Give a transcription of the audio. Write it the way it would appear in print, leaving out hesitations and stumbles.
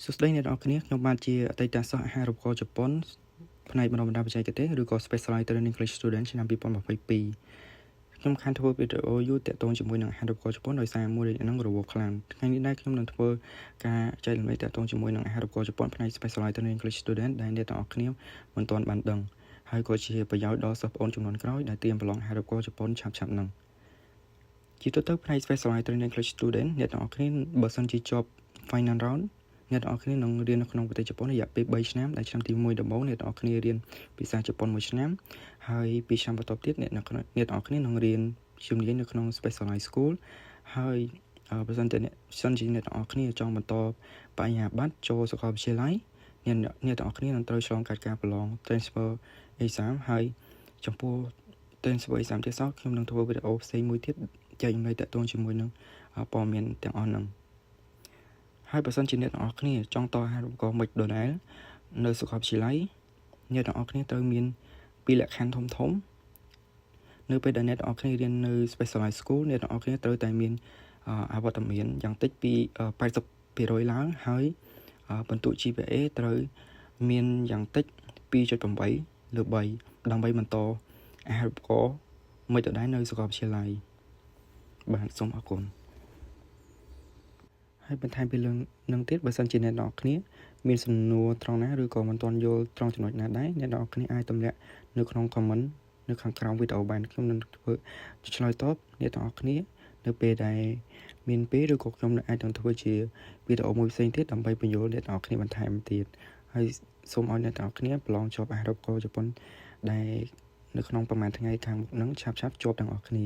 សួស្តីអ្នកនរគ្នាខ្ញុំបានជាអតីតសិស្សអាហារូបករណ៍ជប៉ុនផ្នែកបណ្ដុះបណ្ដាលបច្ចេកទេសឬក៏ Specialized Training English Student ឆ្នាំ2022ខ្ញុំខានធ្វើវីដេអូយូរតាក់ទងជាមួយនឹងអាហារូបករណ៍ជប៉ុនដោយសារមួយនឹងរវល់ខ្លាំងថ្ងៃនេះដែរខ្ញុំនឹងធ្វើការចែករំលែកតាក់ទងជាមួយនឹងអាហារូបករណ៍ជប៉ុនផ្នែក Specialized Training English Student ដែលអ្នកទាំងអស់គ្នាមិនទាន់បានដឹងហើយក៏ជាប្រយោជន៍ដល់សិស្សប្អូនចំនួនក្រោយដែលត្រៀមប្រឡងអាហារូបករណ៍ជប៉ុនឆាប់ៗនឹងជាទូទៅផ្នែក Specialized Training English Student អ្នកទាំងអស់គ្នាបើសិនជាជាប់ Final Round អ្នកទាំងអស់គ្នានឹងរៀននៅក្នុងប្រទេសជប៉ុនរយៈពេល3ឆ្នាំដែលឆ្នាំទី1ដំបូងអ្នកទាំងអស់គ្នារៀនភាសាជប៉ុន1ឆ្នាំហើយ2ឆ្នាំបន្ទាប់ទៀតអ្នកទាំងអស់គ្នានឹងរៀនជំនាញនៅក្នុង Specialized School ហើយបើសិនជាអ្នកទាំងអស់គ្នាចង់បន្តបរិញ្ញាបត្រចូលសាកលវិទ្យាល័យអ្នកទាំងអស់គ្នានឹងត្រូវឆ្លងកាត់ការប្រឡង Transfer Exam ហើយចំពោះ Transfer Exam ទៀតសោះខ្ញុំនឹងធ្វើវីដេអូផ្សេងមួយទៀតចែករំលែកតាក់ទងជាមួយនឹងព័ត៌មានទាំងអស់ហ្នឹងហើយបើសិនជាអ្នកទាំងអស់គ្នាចង់តអាហារូបករណ៍មិនដដែលនៅសាកលវិទ្យាល័យអ្នកទាំងអស់គ្នាត្រូវមានពីរលក្ខខណ្ឌធំនៅពេលដែលអ្នកទាំងអស់គ្នារៀននៅ Specialized School អ្នកទាំងអស់គ្នាត្រូវតែមានអវត្តមានយ៉ាងតិចពី 80% ឡើងហើយបន្ទុក GPA ត្រូវមានយ៉ាងតិច 2.8 លើ3ដើម្បីបន្តអាហារូបករណ៍មិនដដែលនៅសាកលវិទ្យាល័យបាទសូមអរគុណហើយបន្ថែមពីរឿងនឹងទៀតបើសិនជាអ្នកនរគ្នាមានសំណួរត្រង់ណាឬក៏មិនទាន់យល់ត្រង់ចំណុចណាដែរអ្នកនរគ្នាអាចទម្លាក់នៅក្នុង comment នៅខាងក្រោមវីដេអូបានខ្ញុំនឹងធ្វើឆ្លើយតបអ្នកទាំងអស់គ្នានៅពេលដែលមានពេលឬក៏ខ្ញុំអាចនឹងធ្វើជាវីដេអូមួយផ្សេងទៀតដើម្បីបញ្យល់អ្នកទាំងអស់គ្នាបន្ថែមទៀតហើយសូមឲ្យអ្នកទាំងអស់គ្នាប្រឡងជាប់អាហារូបករណ៍ជប៉ុនដែលនៅក្នុងប្រហែលថ្ងៃខាងមុខនឹងឆាប់ជាប់ទាំងអស់គ្នា